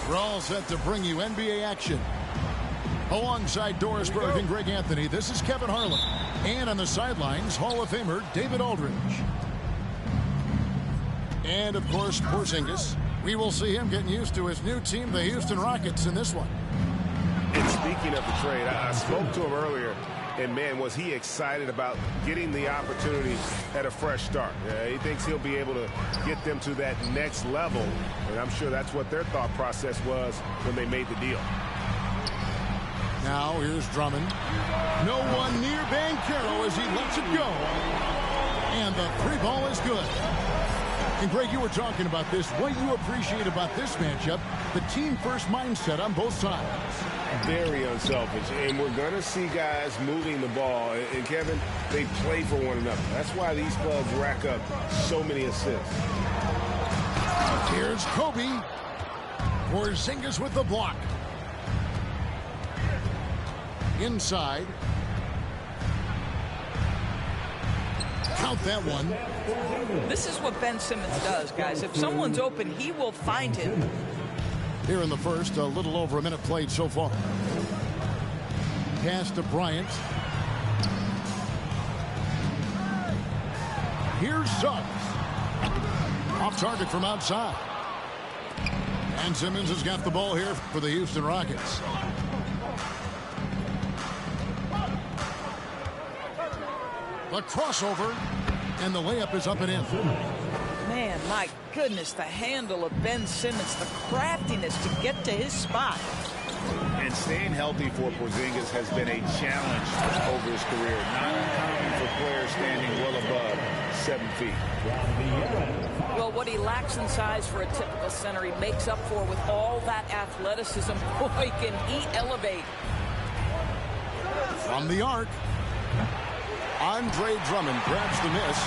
We're all set to bring you NBA action. Alongside Doris Burke and Greg Anthony, this is Kevin Harlan. And on the sidelines, Hall of Famer David Aldridge. And, of course, Porzingis. We will see him getting used to his new team, the Houston Rockets, in this one. And speaking of the trade, I spoke to him earlier, and, man, was he excited about getting the opportunity at a fresh start. He thinks he'll be able to get them to that next level, and I'm sure that's what their thought process was when they made the deal. Now here's Drummond. No one near Banchero as he lets it go. And the three ball is good. And Greg, you were talking about this. What you appreciate about this matchup, the team-first mindset on both sides. Very unselfish. And we're going to see guys moving the ball. And, Kevin, they play for one another. That's why these clubs rack up so many assists. Here's Kobe. Porzingis with the block. Inside. Count that one. This is what Ben Simmons does, guys. If someone's open, he will find him. Here in the first, a little over a minute played so far. Pass to Bryant. Here's Suggs. Off target from outside. And Simmons has got the ball here for the Houston Rockets. The crossover, and the layup is up and in. Man, my goodness, the handle of Ben Simmons, the craftiness to get to his spot. And staying healthy for Porzingis has been a challenge over his career. Not uncommon for players standing well above 7 feet. Well, what he lacks in size for a typical center, he makes up for with all that athleticism. Boy, can he elevate. From the arc. Andre Drummond grabs the miss.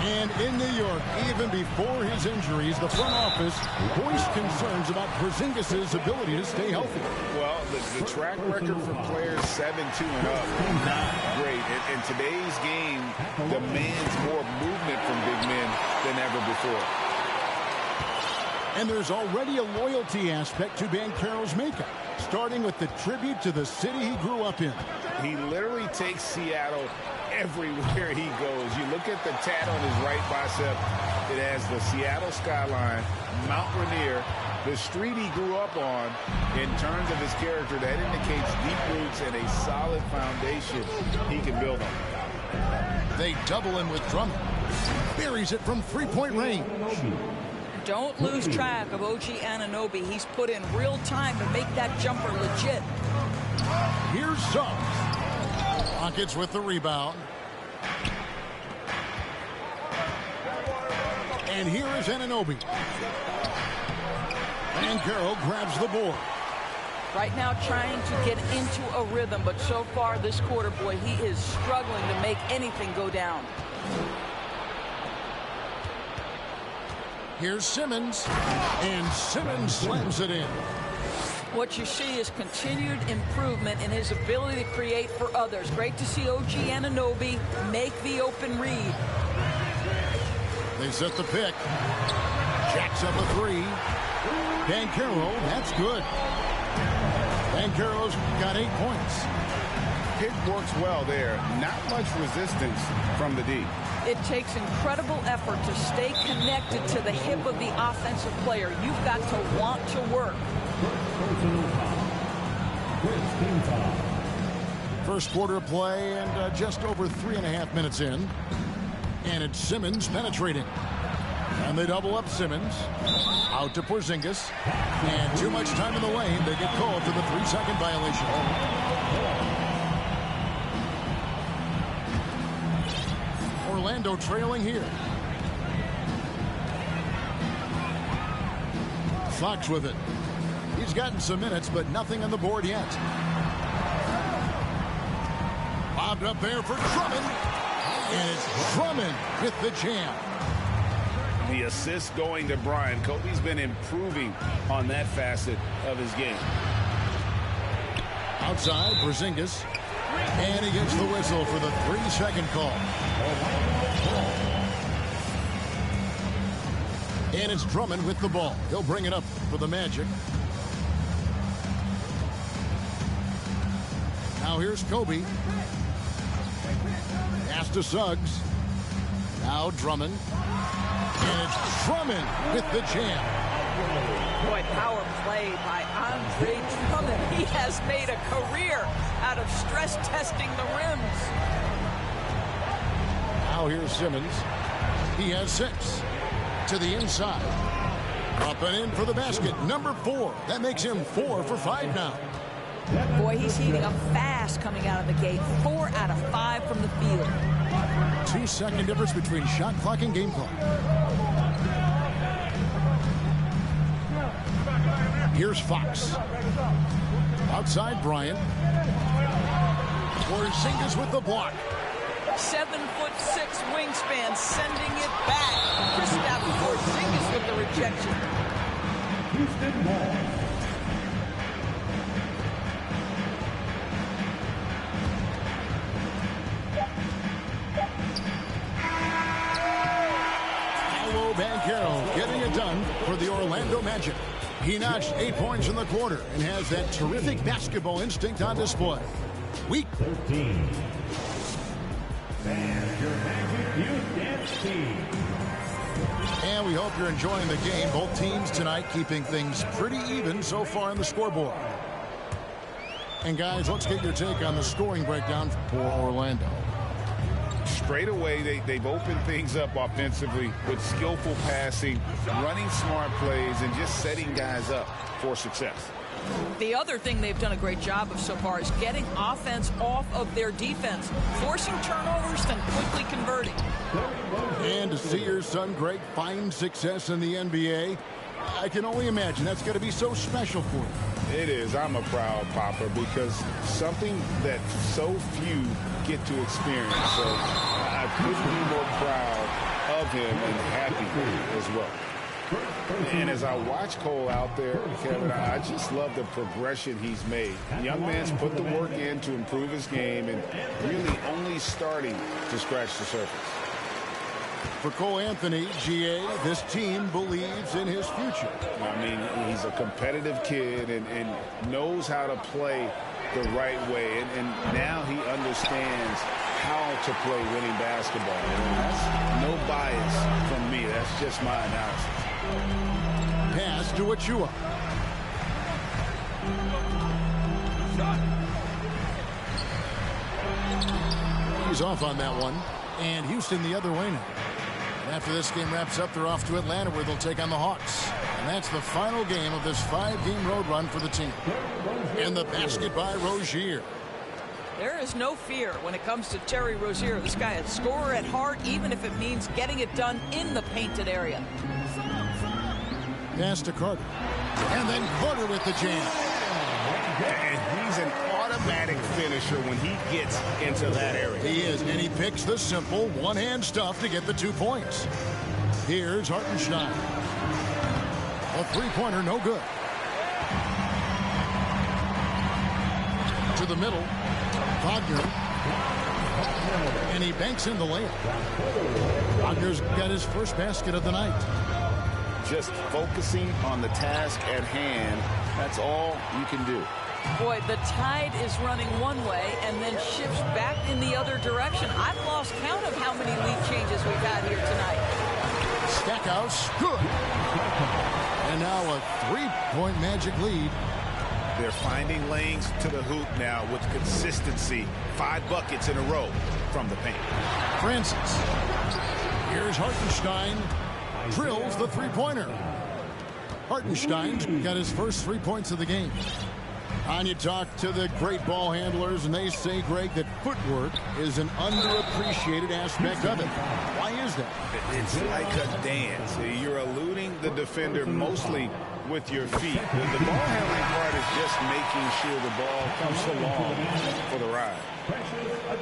And in New York, even before his injuries, the front office voiced concerns about Porzingis' ability to stay healthy. Well, the track record for players 7-2 and up, not great. And today's game demands more movement from big men than ever before. And there's already a loyalty aspect to Banchero's makeup, starting with the tribute to the city he grew up in. He literally takes Seattle everywhere he goes. You look at the tat on his right bicep. It has the Seattle skyline, Mount Rainier, the street he grew up on. In terms of his character, that indicates deep roots and a solid foundation he can build on. They double him with Drummond. Buries it from three-point range. Don't lose track of OG Anunoby. He's put in real time to make that jumper legit. Here's Suggs. Rockets with the rebound. And here is Anunoby. Banchero grabs the board. Right now trying to get into a rhythm, but so far this quarter, boy, he is struggling to make anything go down. Here's Simmons, and Simmons slams it in. What you see is continued improvement in his ability to create for others. Great to see OG Anunoby make the open read. They set the pick. Jacks up a three. Banchero, that's good. Banchero's got 8 points. Pick works well there. Not much resistance from the D. It takes incredible effort to stay connected to the hip of the offensive player. You've got to want to work. First quarter of play and just over 3.5 minutes in. And it's Simmons penetrating. And they double up Simmons. Out to Porzingis. And too much time in the lane. They get called for the 3-second violation. Orlando trailing here. Fox with it. He's gotten some minutes, but nothing on the board yet. Bobbed up there for Drummond. And it's Drummond with the jam. The assist going to Bryant. Kobe's been improving on that facet of his game. Outside, Porzingis. And he gets the whistle for the 3-second call. And it's Drummond with the ball. He'll bring it up for the Magic. Now here's Kobe. Pass to Suggs. Now Drummond. And it's Drummond with the jam. Boy, power play by Andre Drummond. He has made a career out of stress testing the rims. Now here's Simmons. He has 6. To the inside. Up and in for the basket. Number 4. That makes him 4 for 5 now. Boy, he's heating up fast coming out of the gate. 4 out of 5 from the field. 2-second difference between shot clock and game clock. Here's Fox. Outside Bryant. Porzingis with the block. 7'6" wingspan, sending it back. Kristaps Porzingis with the rejection. Houston ball. Paolo Banchero getting it done for the Orlando Magic. He notched 8 points in the quarter and has that terrific basketball instinct on display. Week 13. And your Magic Youth Dance Team. And we hope you're enjoying the game. Both teams tonight keeping things pretty even so far on the scoreboard. And guys, let's get your take on the scoring breakdown for Orlando. Straight away, they've opened things up offensively with skillful passing, running smart plays, and just setting guys up for success. The other thing they've done a great job of so far is getting offense off of their defense, forcing turnovers, then quickly converting. And to see your son Greg find success in the NBA, I can only imagine that's going to be so special for you. It is. I'm a proud papa because something that so few get to experience. So I couldn't be more proud of him and happy as well. And as I watch Cole out there, Kevin, I just love the progression he's made. The young man's put the work in to improve his game and really only starting to scratch the surface. For Cole Anthony, GA, this team believes in his future. I mean, he's a competitive kid and knows how to play the right way. And now he understands how to play winning basketball. And that's no bias from me. That's just my analysis. Pass to Achua. He's off on that one. And Houston the other way now. And after this game wraps up, they're off to Atlanta where they'll take on the Hawks. And that's the final game of this 5-game road run for the team. And the basket by Rozier. There is no fear when it comes to Terry Rozier. This guy is a scorer at heart, even if it means getting it done in the painted area. Pass to Carter. And then Carter with the jam. And he's an automatic finisher when he gets into that area. He is, and he picks the simple one-hand stuff to get the 2 points. Here's Hartenstein. A three-pointer, no good. To the middle. Wagner. And he banks in the layup. Wagner's got his first basket of the night. Just focusing on the task at hand, that's all you can do. Boy, the tide is running one way and then shifts back in the other direction. I've lost count of how many lead changes we've had here tonight. Stackhouse, good. And now a 3-point Magic lead. They're finding lanes to the hoop now with consistency. 5 buckets in a row from the paint. Francis. Here's Hartenstein. Drills the three-pointer. Hartenstein's got his first 3 points of the game. And you talk to the great ball handlers, and they say, Greg, that footwork is an underappreciated aspect of it. Why is that? It's like a dance. You're eluding the defender mostly with your feet. The ball handling part is just making sure the ball comes along for the ride.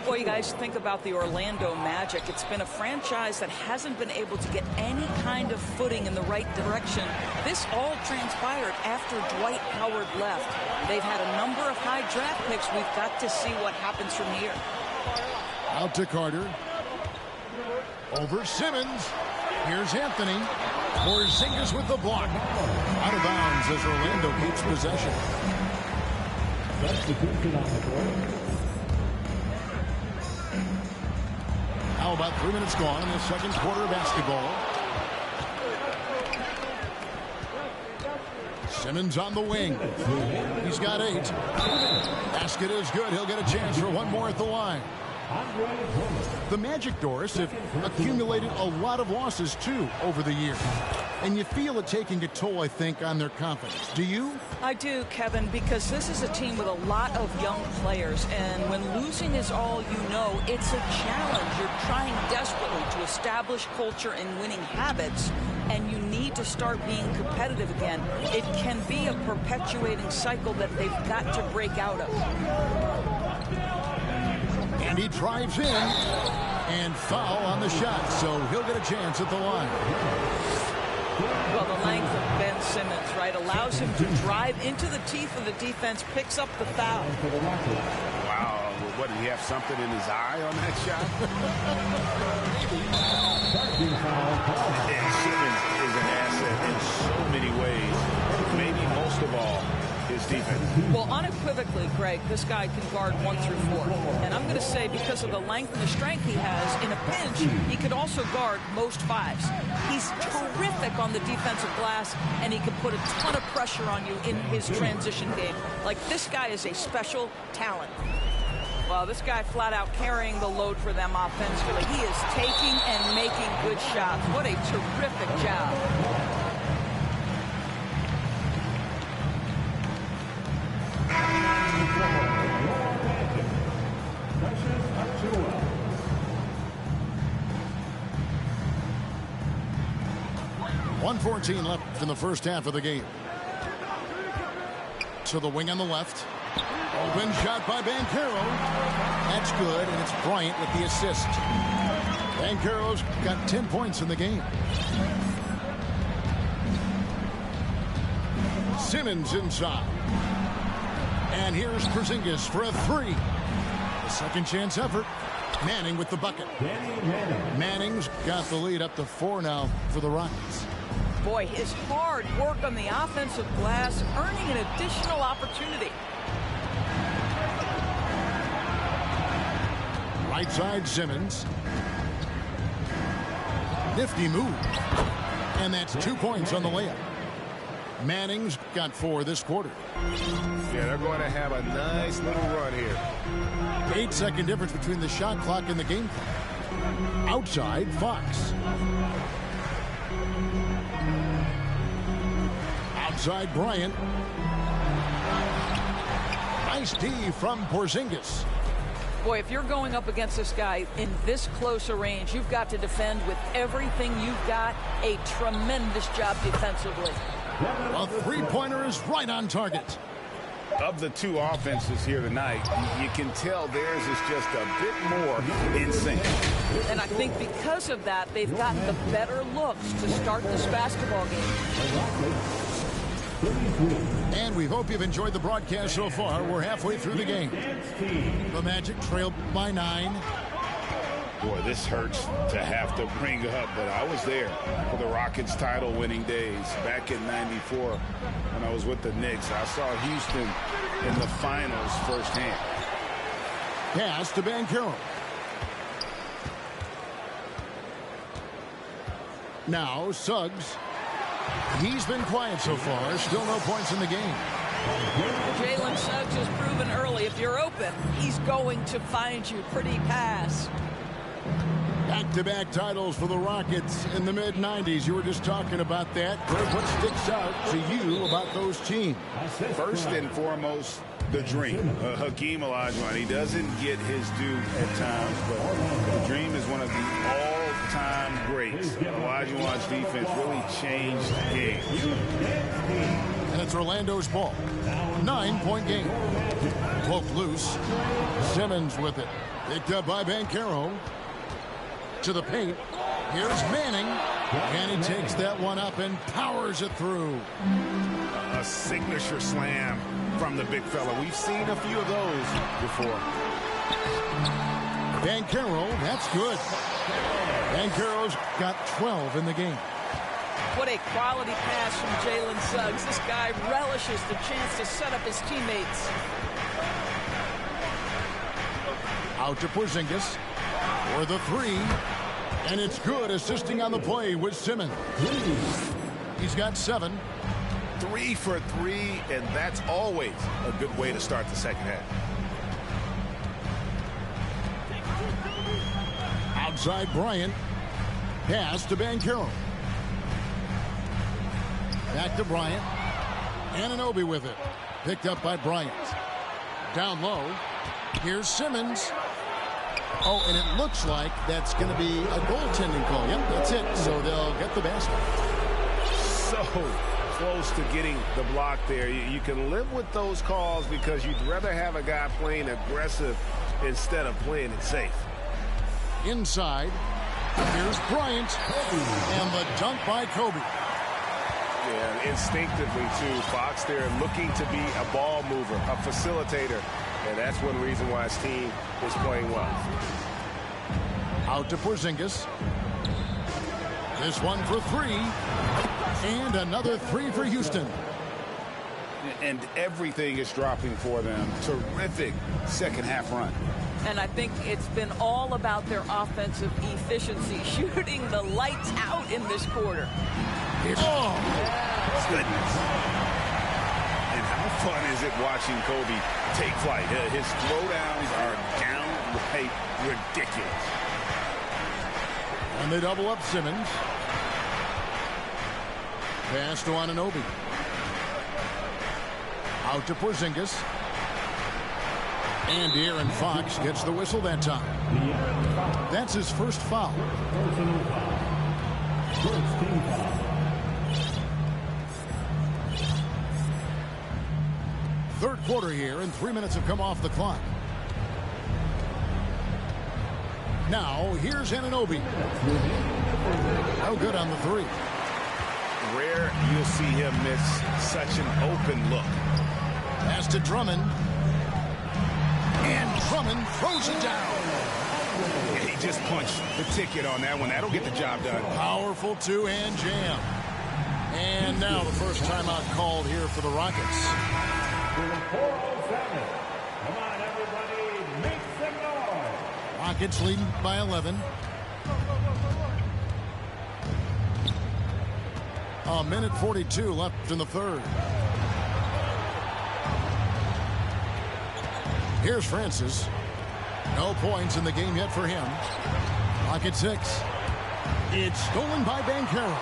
Boy, you guys think about the Orlando Magic. It's been a franchise that hasn't been able to get any kind of footing in the right direction. This all transpired after Dwight Howard left. They've had a number of high draft picks. We've got to see what happens from here. Out to Carter. Over Simmons. Here's Anthony. Porzingis with the block. Out of bounds as Orlando keeps possession. Substitution on the board. Now about 3 minutes gone in the second quarter of basketball. Simmons on the wing. He's got 8. Basket is good. He'll get a chance for one more at the line. The Magic, Doris, have accumulated a lot of losses, too, over the years. And you feel it taking a toll, I think, on their confidence. Do you? I do, Kevin, because this is a team with a lot of young players. And when losing is all you know, it's a challenge. You're trying desperately to establish culture and winning habits, and you need to start being competitive again. It can be a perpetuating cycle that they've got to break out of. And he drives in, and foul on the shot, so he'll get a chance at the line. Well, the length of Ben Simmons, right, allows him to drive into the teeth of the defense, picks up the foul. Wow, what, did he have something in his eye on that shot? And Simmons is an asset in so many ways, maybe most of all, his defense. Well, unequivocally, Greg, this guy can guard 1 through 4. And I'm going to say because of the length and the strength he has, in a pinch, he could also guard most 5s. He's terrific on the defensive glass, and he can put a ton of pressure on you in his transition game. Like, this guy is a special talent. Well, this guy flat out carrying the load for them offensively. He is taking and making good shots. What a terrific job. .114 left in the first half of the game. To the wing on the left. Open shot by Banchero. That's good, and it's Bryant with the assist. Banchero's got 10 points in the game. Simmons inside. And here's Porzingis for a 3. A second chance effort. Manning with the bucket. Manning's got the lead up to 4 now for the Rockets. Boy, his hard work on the offensive glass, earning an additional opportunity. Right side, Simmons. Nifty move. And that's 2 points on the layup. Manning's got 4 this quarter. Yeah, they're going to have a nice little run here. 8-second difference between the shot clock and the game clock. Outside, Fox. Outside, Bryant. Nice D from Porzingis. Boy, if you're going up against this guy in this close a range, you've got to defend with everything you've got. A tremendous job defensively. A three-pointer is right on target. Of the 2 offenses here tonight, you can tell theirs is just a bit more in sync. And I think because of that, they've gotten the better looks to start this basketball game. And we hope you've enjoyed the broadcast so far. We're halfway through the game. The Magic trail by 9. Boy, this hurts to have to bring up, but I was there for the Rockets title-winning days back in '94 when I was with the Knicks. I saw Houston in the finals firsthand. Pass to Banchero. Now Suggs. He's been quiet so far. Still no points in the game. Jalen Suggs has proven early, if you're open, he's going to find you. Pretty pass. Back-to-back titles for the Rockets in the mid-90s. You were just talking about that. Greg, what sticks out to you about those teams? First and foremost, the dream. Hakeem Olajuwon. He doesn't get his due at times, but the dream is one of the all-time greats. Olajuwon's defense really changed the game. And it's Orlando's ball. 9-point game. Poked loose. Simmons with it. Picked up by Banchero. To the paint. Here's Manning. And he takes that one up and powers it through. A signature slam from the big fella. We've seen a few of those before. Banchero, that's good. Banchero's got 12 in the game. What a quality pass from Jalen Suggs. This guy relishes the chance to set up his teammates. Out to Porzingis for the three. And it's good, assisting on the play with Simmons. He's got 7. 3 for 3, and that's always a good way to start the second half. Outside Bryant. Pass to Banchero. Back to Bryant. Anunoby with it. Picked up by Bryant. Down low. Here's Simmons. Oh, and it looks like that's going to be a goaltending call. Yep, that's it. So they'll get the basket. So close to getting the block there. You can live with those calls because you'd rather have a guy playing aggressive instead of playing it safe. Inside. Here's Bryant. And the dunk by Kobe. Yeah, instinctively, too. Fox there looking to be a ball mover, a facilitator. And that's one reason why his team is playing well. Out to Porzingis. This one for 3. And another 3 for Houston. And everything is dropping for them. Terrific second half run. And I think it's been all about their offensive efficiency, shooting the lights out in this quarter. Oh, Goodness. And how fun is it watching Kobe take flight? His throwdowns are downright ridiculous. and they double up Simmons. Pass to Anunoby. Out to Porzingis. And De'Aaron Fox gets the whistle that time. That's his first foul. Third quarter here, and 3 minutes have come off the clock. Now, here's Anunoby. No good on the three. Rare you'll see him miss such an open look. Pass to Drummond. And Drummond throws it down. He just punched the ticket on that one. That'll get the job done. Powerful two-hand jam. And now the first timeout called here for the Rockets. 4:07. Come on, everybody, make some noise. Rockets leading by 11. A minute 42 left in the third. Here's Francis. No points in the game yet for him. Rocket 6. It's stolen by Banchero.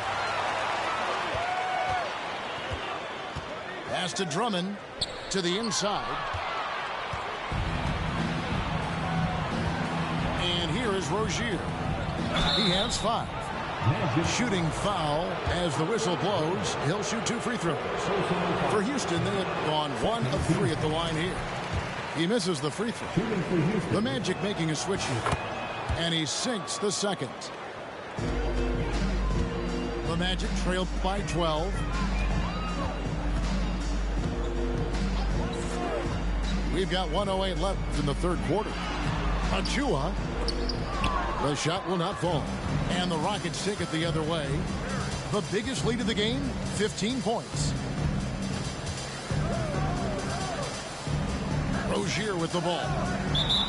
Pass to Drummond to the inside. And here is Rozier. He has 5. Shooting foul as the whistle blows. He'll shoot 2 free throws. For Houston, they have gone 1 of 3 at the line here. He misses the free throw. The Magic making a switch here. And he sinks the second. The Magic trail by 12. We've got 1:08 left in the third quarter. Achua. The shot will not fall. And the Rockets take it the other way. The biggest lead of the game, 15 points. Rozier with the ball.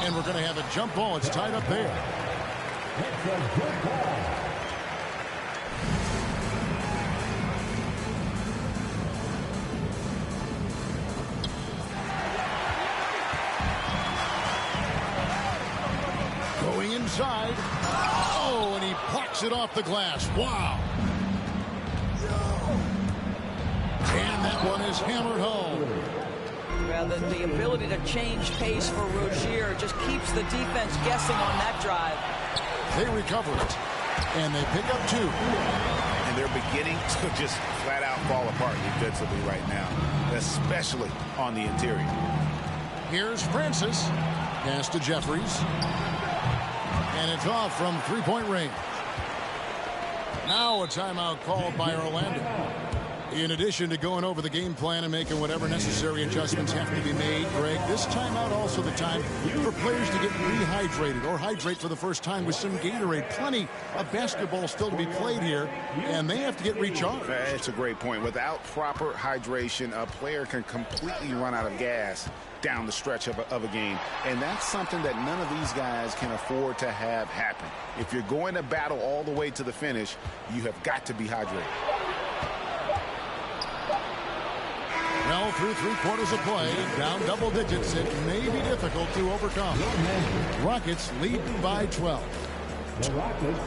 And we're going to have a jump ball. It's tied up there. It's a good ball. Going inside. Oh, and he plucks it off the glass. Wow. And that one is hammered home. Well, the ability to change pace for Rozier just keeps the defense guessing on that drive. They recover it, and they pick up 2. And they're beginning to just flat out fall apart defensively right now, especially on the interior. Here's Francis. Pass to Jeffries. And it's off from three-point range. Now a timeout called by Orlando. In addition to going over the game plan and making whatever necessary adjustments have to be made, Greg, this timeout also the time for players to get rehydrated or hydrate for the first time with some Gatorade. Plenty of basketball still to be played here, and they have to get recharged. That's a great point. Without proper hydration, a player can completely run out of gas down the stretch of a game. And that's something that none of these guys can afford to have happen. If you're going to battle all the way to the finish, you have got to be hydrated. Well, through 3 quarters of play, down double digits, it may be difficult to overcome. Rockets lead by 12. The Rockets.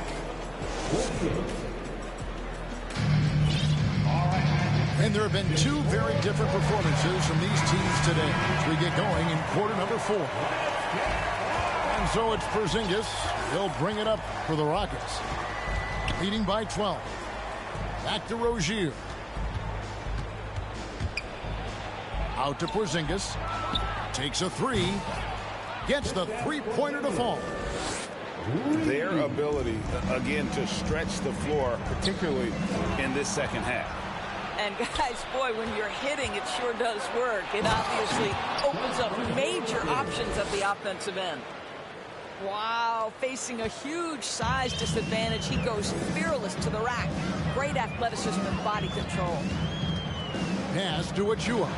And there have been 2 very different performances from these teams today as we get going in quarter number 4. And so it's Porzingis. He'll bring it up for the Rockets. Leading by 12. Back to Rozier. Out to Porzingis. Takes a 3. Gets the three-pointer to fall. Their ability, again, to stretch the floor, particularly in this second half. And guys, boy, when you're hitting, it sure does work. It obviously opens up major options at the offensive end. Wow, facing a huge size disadvantage, he goes fearless to the rack. Great athleticism and body control. Pass to Achua.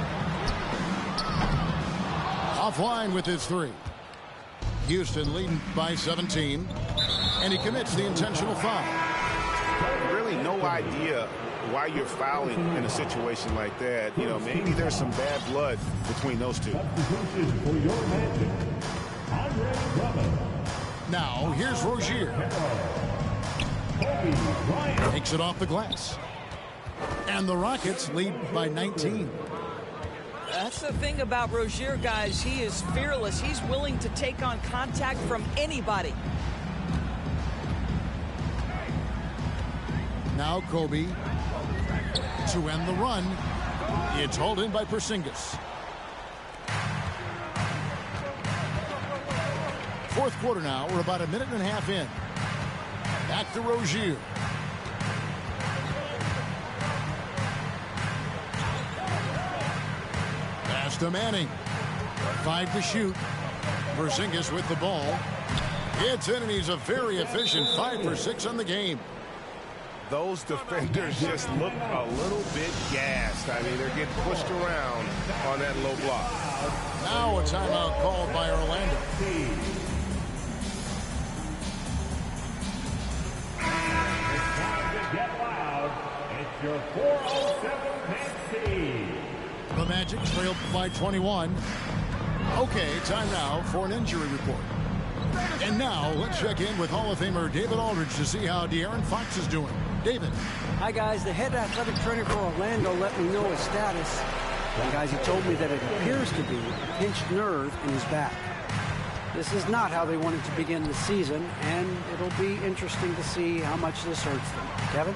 Offline with his 3. Houston leading by 17. And he commits the intentional foul. Really no idea why you're fouling in a situation like that. You know, maybe there's some bad blood between those two. Now, here's Rozier. Takes it off the glass. And the Rockets lead by 19. That's the thing about Rozier, guys. He is fearless. He's willing to take on contact from anybody. Now Kobe to end the run. It's hauled in by Porzingis. Fourth quarter now. We're about a minute and a half in. Back to Rozier. Pass to Manning. 5 to shoot. Porzingis with the ball. It's in, and he's a very efficient 5 for 6 on the game. Those defenders just look a little bit gassed. I mean, they're getting pushed around on that low block. Now a timeout called by Orlando. It's time to get loud. It's your 407 Pepsi. The Magic trailed by 21. Okay, time now for an injury report. And now let's check in with Hall of Famer David Aldridge to see how De'Aaron Fox is doing. David. Hi, guys. The head athletic trainer for Orlando let me know his status. And, guys, he told me that it appears to be a pinched nerve in his back. This is not how they wanted to begin the season, and it'll be interesting to see how much this hurts them. Kevin?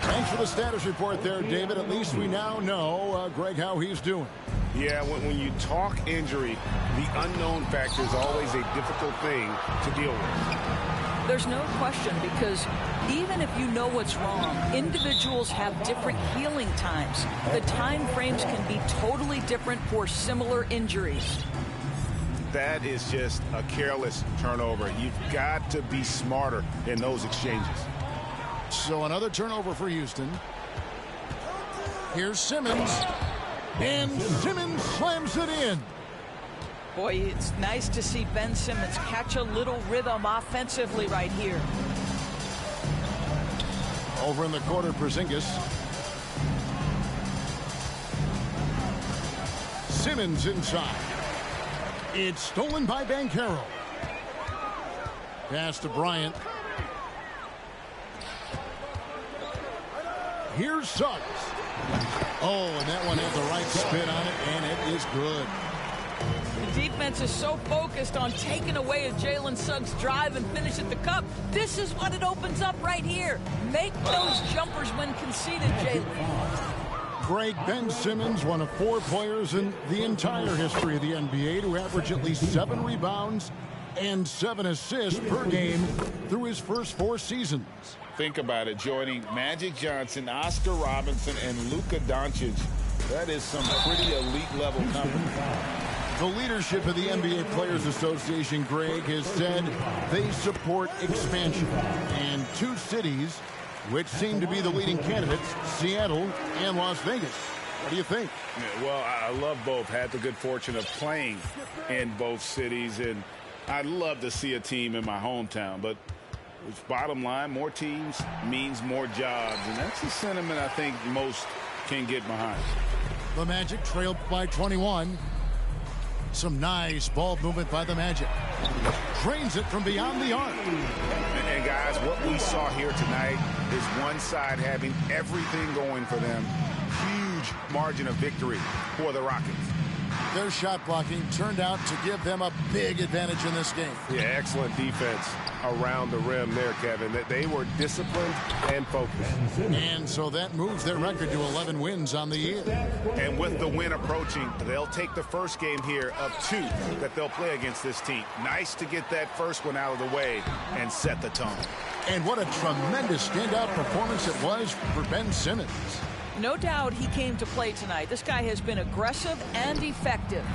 Thanks for the status report there, David. At least we now know, Greg, how he's doing. Yeah, when you talk injury, the unknown factor is always a difficult thing to deal with. There's no question, because even if you know what's wrong, individuals have different healing times. The time frames can be totally different for similar injuries. That is just a careless turnover. You've got to be smarter in those exchanges. So another turnover for Houston. Here's Simmons. And Simmons slams it in. Boy, it's nice to see Ben Simmons catch a little rhythm offensively right here. Over in the corner, Porzingis. Simmons inside. It's stolen by Banchero. Pass to Bryant. Here's Suggs. Oh, and that one had the right spin on it, and it is good. The defense is so focused on taking away a Jalen Suggs drive and finish at the cup. This is what it opens up right here. Make those jumpers when conceded, Jalen. Greg, Ben Simmons, one of 4 players in the entire history of the NBA to average at least 7 rebounds and 7 assists per game through his first 4 seasons. Think about it, joining Magic Johnson, Oscar Robinson, and Luka Doncic. That is some pretty elite level company. The leadership of the NBA Players Association, Greg, has said they support expansion. And 2 cities which seem to be the leading candidates, Seattle and Las Vegas. What do you think? Well, I love both. Had the good fortune of playing in both cities, and I'd love to see a team in my hometown. But bottom line, more teams means more jobs, and that's the sentiment I think most can get behind. The Magic trailed by 21. Some nice ball movement by the Magic. Drains it from beyond the arc. And guys, what we saw here tonight is one side having everything going for them. Huge margin of victory for the Rockets. Their shot blocking turned out to give them a big advantage in this game. Yeah, excellent defense around the rim there, Kevin. That they were disciplined and focused. And so that moves their record to 11 wins on the year. And with the win approaching, they'll take the first game here of 2 that they'll play against this team. Nice to get that first one out of the way and set the tone. And what a tremendous standout performance it was for Ben Simmons. No doubt he came to play tonight. This guy has been aggressive and effective.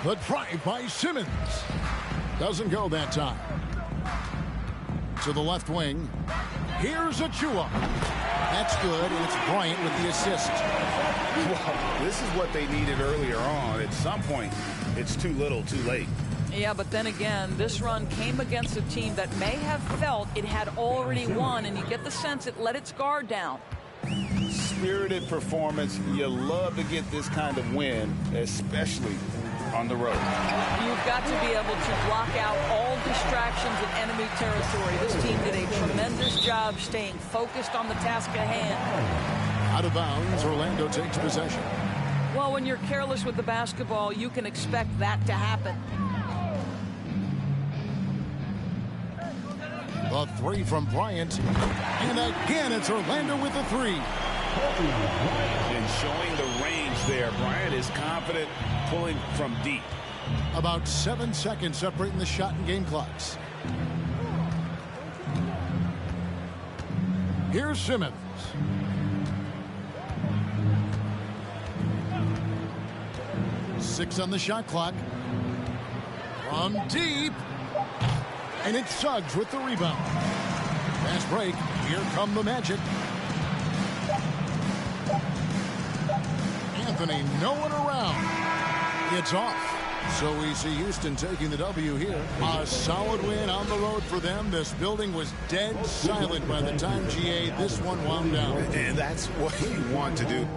The drive by Simmons. Doesn't go that time. To the left wing. Here's Achua. That's good, and it's Bryant with the assist. Well, this is what they needed earlier on. At some point, it's too little, too late. Yeah, but then again, this run came against a team that may have felt it had already won, and you get the sense it let its guard down. Spirited performance. You love to get this kind of win, especially on the road. You've got to be able to block out all distractions in enemy territory. This team did a tremendous job staying focused on the task at hand. Out of bounds, Orlando takes possession. Well, when you're careless with the basketball, you can expect that to happen. The 3 from Bryant. And again, it's Orlando with the 3. And showing the range there. Bryant is confident pulling from deep. About 7 seconds separating the shot and game clocks. Here's Simmons. Six on the shot clock. From deep. And it's Suggs with the rebound. Fast break. Here come the Magic. Anthony, no one around. It's off. So we see Houston taking the W here. A solid win on the road for them. This building was dead silent by the time, GA, this one wound down. And that's what you want to do.